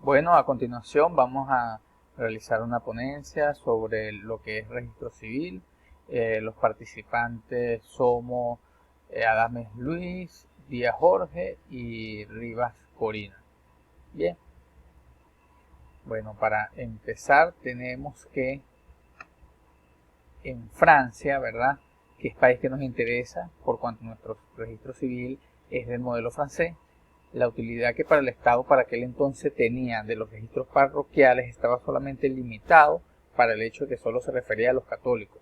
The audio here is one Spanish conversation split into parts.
Bueno, a continuación vamos a realizar una ponencia sobre lo que es registro civil. Los participantes somos Adames Luis, Díaz Jorge y Rivas Corina. Bien, bueno, para empezar tenemos que en Francia, ¿verdad?, que es país que nos interesa por cuanto nuestro registro civil es del modelo francés, la utilidad que para el Estado para aquel entonces tenía de los registros parroquiales estaba solamente limitado para el hecho de que solo se refería a los católicos.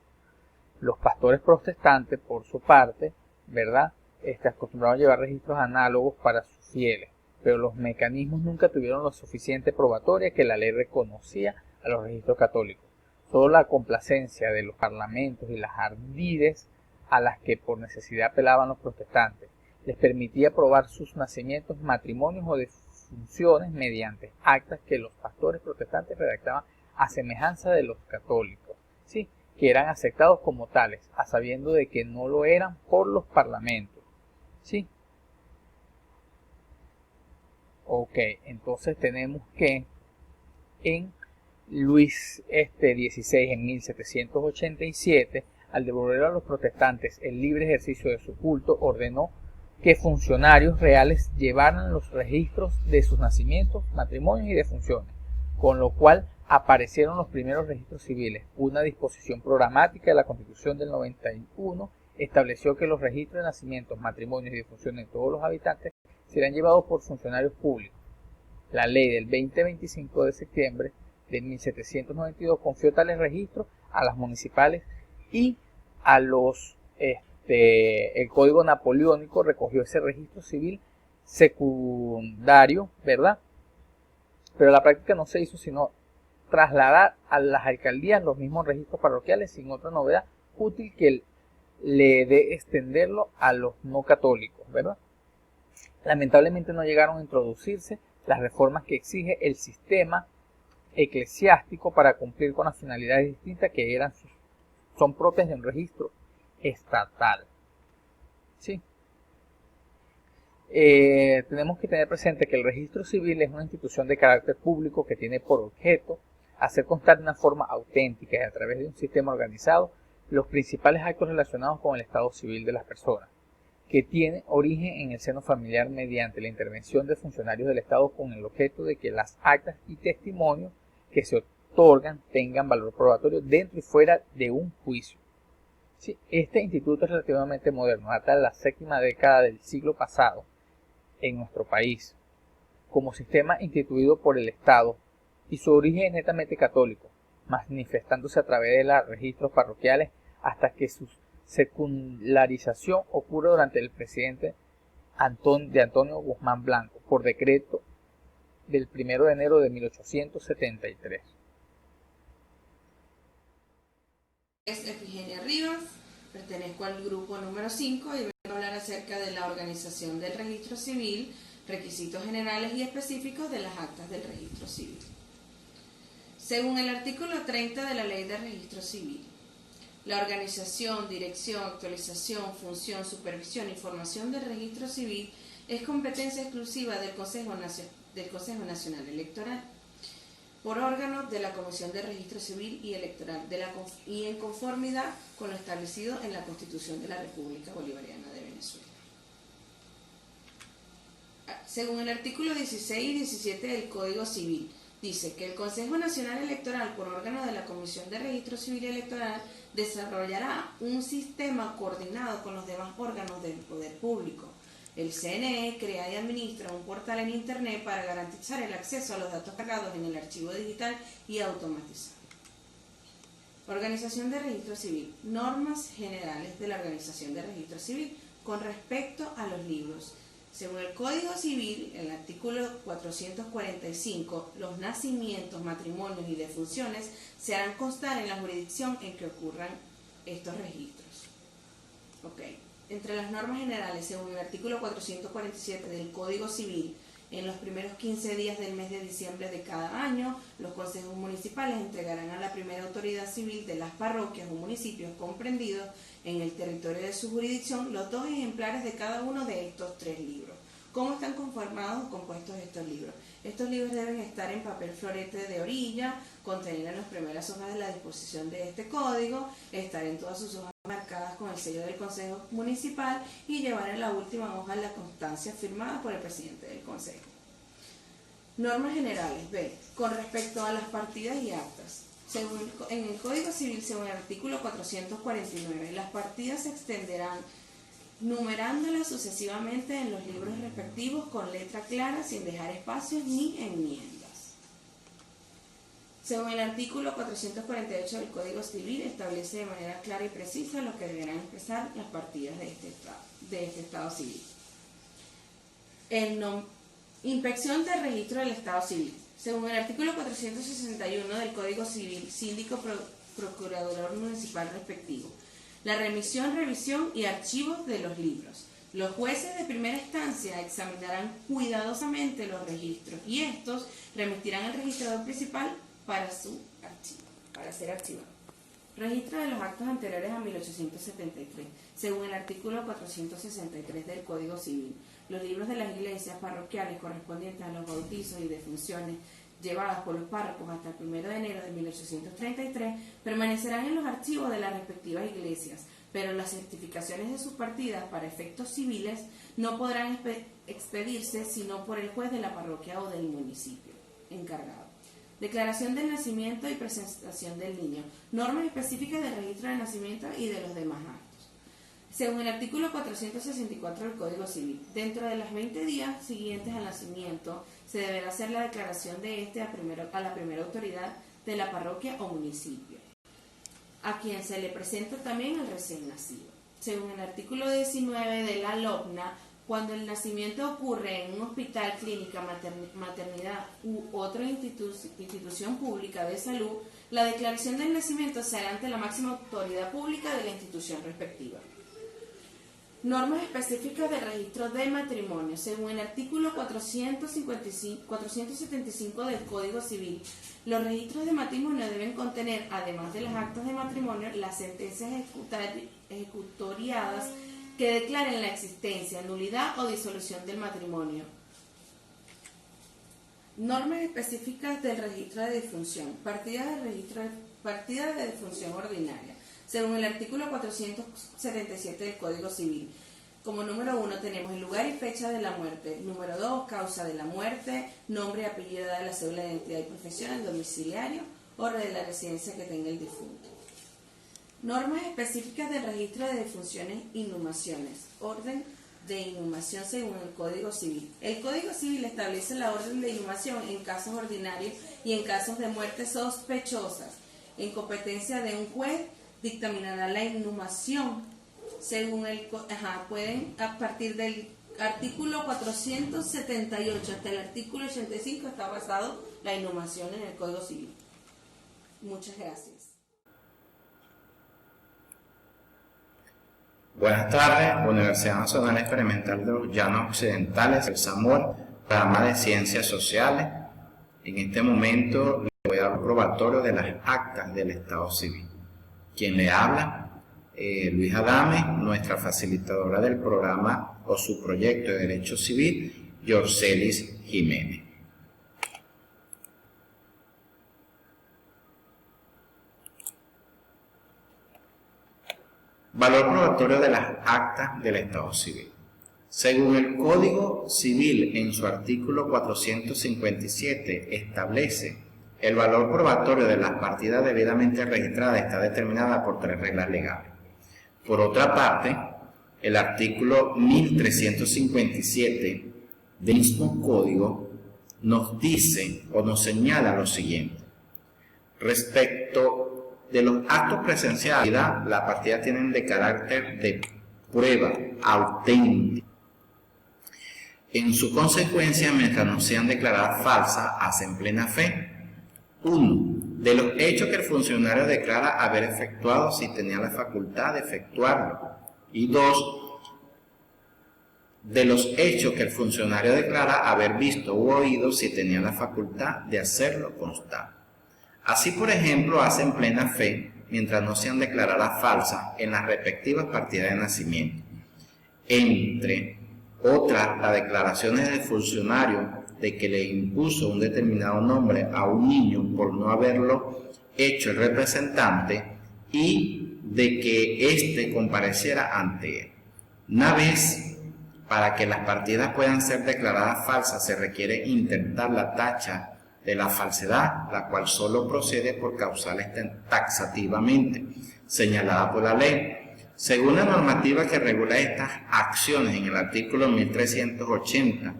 Los pastores protestantes, por su parte, ¿verdad?, acostumbraban a llevar registros análogos para sus fieles, pero los mecanismos nunca tuvieron lo suficiente probatoria que la ley reconocía a los registros católicos. Solo la complacencia de los parlamentos y las ardides a las que por necesidad apelaban los protestantes les permitía probar sus nacimientos, matrimonios o defunciones mediante actas que los pastores protestantes redactaban a semejanza de los católicos, ¿sí?, que eran aceptados como tales, a sabiendo de que no lo eran por los parlamentos, ¿sí? Ok, entonces tenemos que en Luis XVI en 1787, al devolver a los protestantes el libre ejercicio de su culto, ordenó que funcionarios reales llevaran los registros de sus nacimientos, matrimonios y defunciones, con lo cual aparecieron los primeros registros civiles. Una disposición programática de la Constitución del 91 estableció que los registros de nacimientos, matrimonios y defunciones de todos los habitantes serán llevados por funcionarios públicos. La ley del 20-25 de septiembre de 1792 confió tales registros a las municipales y a los el Código Napoleónico recogió ese registro civil secundario, ¿verdad? Pero la práctica no se hizo sino trasladar a las alcaldías los mismos registros parroquiales sin otra novedad útil que le de extenderlo a los no católicos, ¿verdad? Lamentablemente no llegaron a introducirse las reformas que exige el sistema eclesiástico para cumplir con las finalidades distintas que son propias de un registro estatal. ¿Sí? Tenemos que tener presente que el registro civil es una institución de carácter público que tiene por objeto hacer constar de una forma auténtica y a través de un sistema organizado los principales actos relacionados con el estado civil de las personas, que tiene origen en el seno familiar mediante la intervención de funcionarios del Estado con el objeto de que las actas y testimonios que se otorgan tengan valor probatorio dentro y fuera de un juicio. Sí, este instituto es relativamente moderno, data de la séptima década del siglo pasado en nuestro país, como sistema instituido por el Estado, y su origen es netamente católico, manifestándose a través de los registros parroquiales hasta que su secularización ocurre durante el presidente Antonio Guzmán Blanco, por decreto del 1 de enero de 1873. Es Efigenia Rivas, pertenezco al grupo número 5 y vengo a hablar acerca de la organización del registro civil, requisitos generales y específicos de las actas del registro civil. Según el artículo 30 de la Ley de Registro Civil, la organización, dirección, actualización, función, supervisión y formación del registro civil es competencia exclusiva del Consejo Nacional Electoral, por órganos de la Comisión de Registro Civil y Electoral y en conformidad con lo establecido en la Constitución de la República Bolivariana de Venezuela. Según el artículo 16 y 17 del Código Civil, dice que el Consejo Nacional Electoral, por órgano de la Comisión de Registro Civil y Electoral, desarrollará un sistema coordinado con los demás órganos del poder público. El CNE crea y administra un portal en Internet para garantizar el acceso a los datos cargados en el archivo digital y automatizado. Organización de Registro Civil. Normas generales de la Organización de Registro Civil con respecto a los libros. Según el Código Civil, en el artículo 445, los nacimientos, matrimonios y defunciones se harán constar en la jurisdicción en que ocurran estos registros. Okay. Entre las normas generales, según el artículo 447 del Código Civil, en los primeros 15 días del mes de diciembre de cada año, los consejos municipales entregarán a la primera autoridad civil de las parroquias o municipios comprendidos en el territorio de su jurisdicción los 2 ejemplares de cada uno de estos 3 libros. ¿Cómo están conformados o compuestos estos libros? Estos libros deben estar en papel florete de orilla, contener en las primeras hojas de la disposición de este código, estar en todas sus hojas marcadas con el sello del Consejo Municipal y llevar en la última hoja la constancia firmada por el presidente del Consejo. Normas generales. B. Con respecto a las partidas y actas. En el Código Civil, según el artículo 449, las partidas se extenderán numerándolas sucesivamente en los libros respectivos con letra clara, sin dejar espacios ni enmiendas. Según el artículo 448 del Código Civil, establece de manera clara y precisa lo que deberán expresar las partidas de este Estado civil. Inspección del registro del Estado civil. Según el artículo 461 del Código Civil, síndico procurador municipal respectivo. La remisión, revisión y archivo de los libros. Los jueces de primera instancia examinarán cuidadosamente los registros y estos remitirán al registrador principal para ser archivado. Registro de los actos anteriores a 1873. Según el artículo 463 del Código Civil, los libros de las iglesias parroquiales correspondientes a los bautizos y defunciones llevadas por los párrocos hasta el 1 de enero de 1833 permanecerán en los archivos de las respectivas iglesias, pero las certificaciones de sus partidas para efectos civiles no podrán expedirse sino por el juez de la parroquia o del municipio encargado. Declaración del nacimiento y presentación del niño. Normas específicas del registro de nacimiento y de los demás actos. Según el artículo 464 del Código Civil, dentro de los 20 días siguientes al nacimiento se deberá hacer la declaración de este a la primera autoridad de la parroquia o municipio, a quien se le presenta también el recién nacido. Según el artículo 19 de la LOPNA, cuando el nacimiento ocurre en un hospital, clínica, maternidad u otra institución pública de salud, la declaración del nacimiento se hará ante la máxima autoridad pública de la institución respectiva. Normas específicas del registro de matrimonio. Según el artículo 475 del Código Civil, los registros de matrimonio deben contener, además de los actos de matrimonio, las sentencias ejecutoriadas que declaren la existencia, nulidad o disolución del matrimonio. Normas específicas del registro de difunción. Partida de difunción ordinaria. Según el artículo 477 del Código Civil, como número 1 tenemos el lugar y fecha de la muerte, número 2, causa de la muerte, nombre y apellido de la cédula de identidad y profesión, el domiciliario o de la residencia que tenga el difunto. Normas específicas del registro de defunciones e inhumaciones. Orden de inhumación según el Código Civil. El Código Civil establece la orden de inhumación en casos ordinarios y en casos de muertes sospechosas. En competencia de un juez dictaminará la inhumación según pueden a partir del artículo 478 hasta el artículo 85 está basado la inhumación en el Código Civil. Muchas gracias. Buenas tardes, Universidad Nacional Experimental de los Llanos Occidentales, el SAMUR, programa de Ciencias Sociales. En este momento le voy a dar un probatorio de las actas del Estado Civil. Quien le habla, Luis Adame, nuestra facilitadora del programa o su proyecto de Derecho Civil, Yorcelis Jiménez. Valor probatorio de las actas del Estado Civil. Según el Código Civil, en su artículo 457, establece el valor probatorio de las partidas debidamente registradas está determinada por 3 reglas legales. Por otra parte, el artículo 1357 del mismo Código nos dice o nos señala lo siguiente. Respecto de los actos presenciales, las partidas tienen de carácter de prueba auténtica. En su consecuencia, mientras no sean declaradas falsas, hacen plena fe. 1. De los hechos que el funcionario declara haber efectuado si tenía la facultad de efectuarlo. Y 2. De los hechos que el funcionario declara haber visto u oído si tenía la facultad de hacerlo constar. Así, por ejemplo, hacen plena fe mientras no sean declaradas falsas en las respectivas partidas de nacimiento. Entre otras, las declaraciones del funcionario de que le impuso un determinado nombre a un niño por no haberlo hecho el representante y de que éste compareciera ante él. Una vez, para que las partidas puedan ser declaradas falsas, se requiere intentar la tacha de la falsedad, la cual solo procede por causales taxativamente señalada por la ley. Según la normativa que regula estas acciones en el artículo 1380,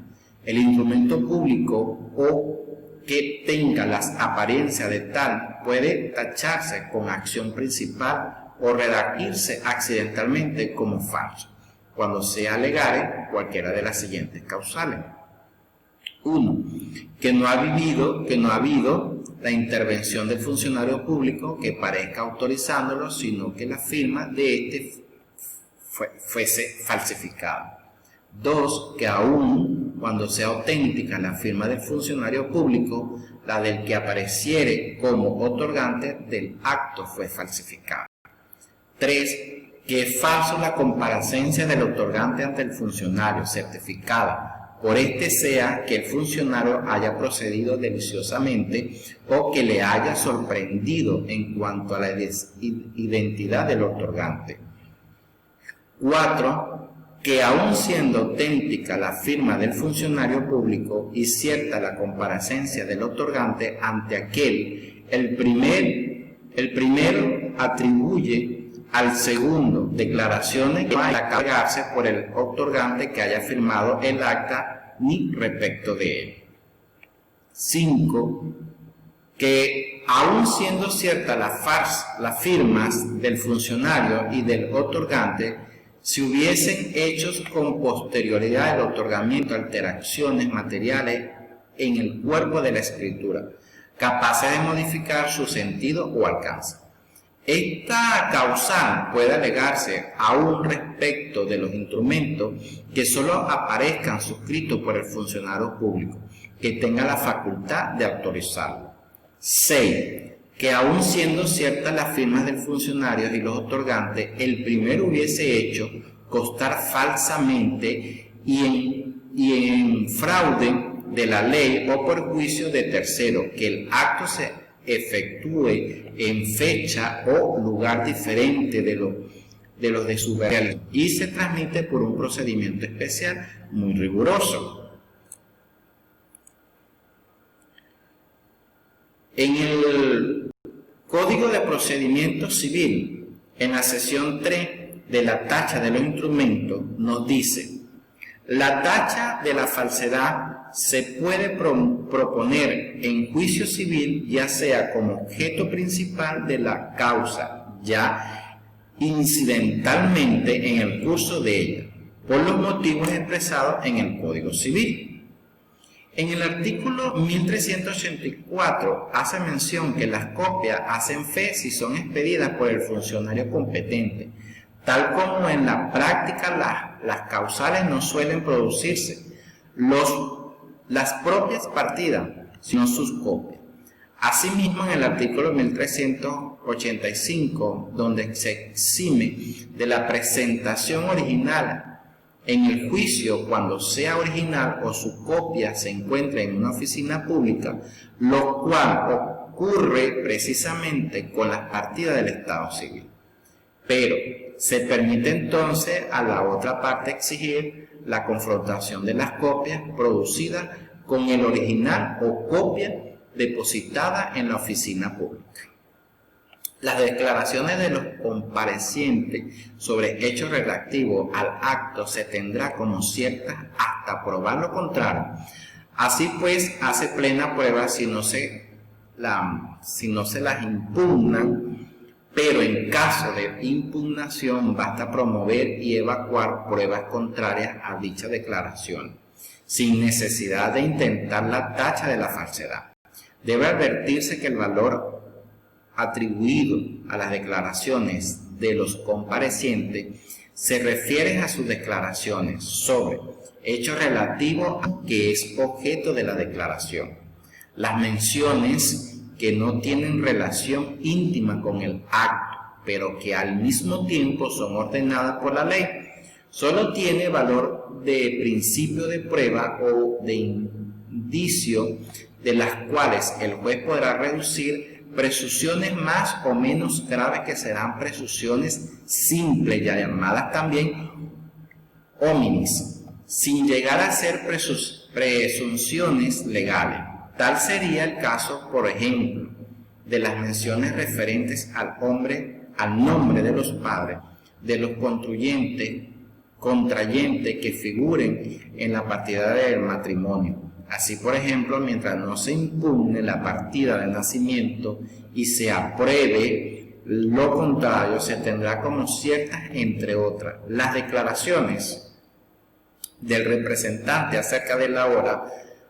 el instrumento público o que tenga las apariencias de tal puede tacharse con acción principal o redactarse accidentalmente como falso, cuando se alegare cualquiera de las siguientes causales. 1. Que no ha habido la intervención del funcionario público que parezca autorizándolo, sino que la firma de éste fuese falsificada. 2. Que aun cuando sea auténtica la firma del funcionario público, la del que apareciere como otorgante del acto fue falsificada. 3. Que es falso la comparecencia del otorgante ante el funcionario certificada, por este sea que el funcionario haya procedido deliciosamente o que le haya sorprendido en cuanto a la identidad del otorgante. 4. Que aun siendo auténtica la firma del funcionario público y cierta la comparecencia del otorgante ante aquel, el primero atribuye al segundo declaraciones que van a cargarse por el otorgante que haya firmado el acta ni respecto de él. 5. Que aun siendo ciertas las firmas del funcionario y del otorgante, si hubiesen hechos con posterioridad del otorgamiento alteraciones materiales en el cuerpo de la escritura, capaces de modificar su sentido o alcance. Esta causal puede alegarse aún respecto de los instrumentos que solo aparezcan suscritos por el funcionario público, que tenga la facultad de autorizarlo. 6. Que aun siendo ciertas las firmas del funcionario y los otorgantes, el primero hubiese hecho constar falsamente y en fraude de la ley o por juicio de tercero, que el acto se efectúe en fecha o lugar diferente de los de su realización y se transmite por un procedimiento especial muy riguroso. En el Código de Procedimiento Civil, en la sección 3 de la tacha de los instrumentos, nos dice: la tacha de la falsedad se puede proponer en juicio civil, ya sea como objeto principal de la causa, ya incidentalmente en el curso de ella, por los motivos expresados en el Código Civil. En el artículo 1384 hace mención que las copias hacen fe si son expedidas por el funcionario competente, tal como en la práctica las causales no suelen producirse las propias partidas, sino sus copias. Asimismo, en el artículo 1385, donde se exime de la presentación original en el juicio cuando sea original o su copia se encuentre en una oficina pública, lo cual ocurre precisamente con las partidas del Estado civil. Pero se permite entonces a la otra parte exigir la confrontación de las copias producidas con el original o copia depositada en la oficina pública. Las declaraciones de los comparecientes sobre hechos relativos al acto se tendrá como ciertas hasta probar lo contrario. Así pues, hace plena prueba si no se las impugnan, pero en caso de impugnación basta promover y evacuar pruebas contrarias a dicha declaración, sin necesidad de intentar la tacha de la falsedad. Debe advertirse que el valor atribuido a las declaraciones de los comparecientes se refiere a sus declaraciones sobre hechos relativos a que es objeto de la declaración. Las menciones que no tienen relación íntima con el acto, pero que al mismo tiempo son ordenadas por la ley, solo tiene valor de principio de prueba o de indicio de las cuales el juez podrá reducir presunciones más o menos graves, que serán presunciones simples, ya llamadas también hominis, sin llegar a ser presunciones legales. Tal sería el caso, por ejemplo, de las menciones referentes al nombre de los padres, de los contrayentes que figuren en la partida del matrimonio. Así, por ejemplo, mientras no se impugne la partida de nacimiento y se apruebe lo contrario, se tendrá como ciertas, entre otras, las declaraciones del representante acerca de la hora,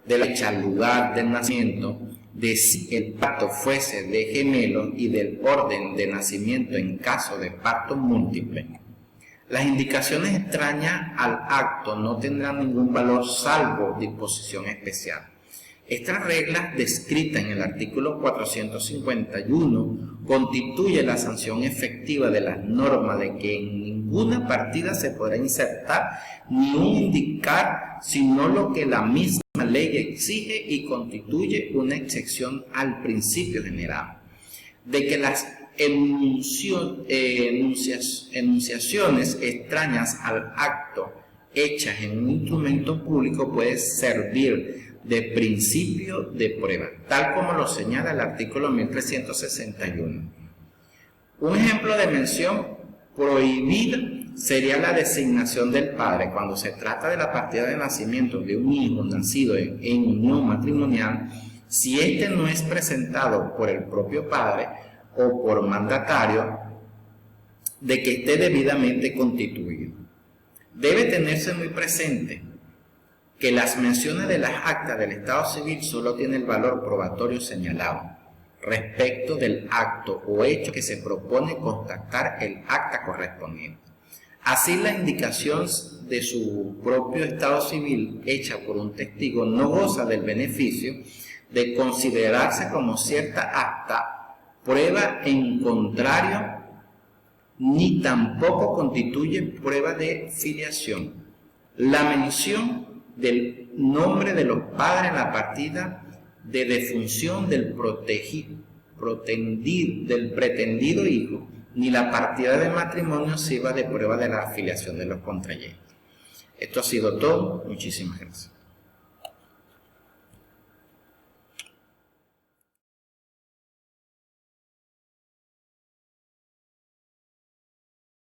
de la fecha, lugar del nacimiento, de si el parto fuese de gemelos y del orden de nacimiento en caso de parto múltiple. Las indicaciones extrañas al acto no tendrán ningún valor salvo disposición especial. Estas reglas descritas en el artículo 451 constituye la sanción efectiva de las normas de que en ninguna partida se podrá insertar ni un indicar sino lo que la misma ley exige, y constituye una excepción al principio general de que las enunciaciones extrañas al acto hechas en un instrumento público pueden servir de principio de prueba, tal como lo señala el artículo 1361. Un ejemplo de mención prohibida sería la designación del padre cuando se trata de la partida de nacimiento de un hijo nacido en unión matrimonial, si éste no es presentado por el propio padre o por mandatario de que esté debidamente constituido. Debe tenerse muy presente que las menciones de las actas del Estado civil solo tienen el valor probatorio señalado respecto del acto o hecho que se propone constatar el acta correspondiente. Así, la indicación de su propio Estado civil hecha por un testigo no goza del beneficio de considerarse como cierta acta prueba en contrario, ni tampoco constituye prueba de filiación. La mención del nombre de los padres en la partida de defunción del pretendido hijo, ni la partida de matrimonio sirva de prueba de la afiliación de los contrayentes. Esto ha sido todo. Muchísimas gracias.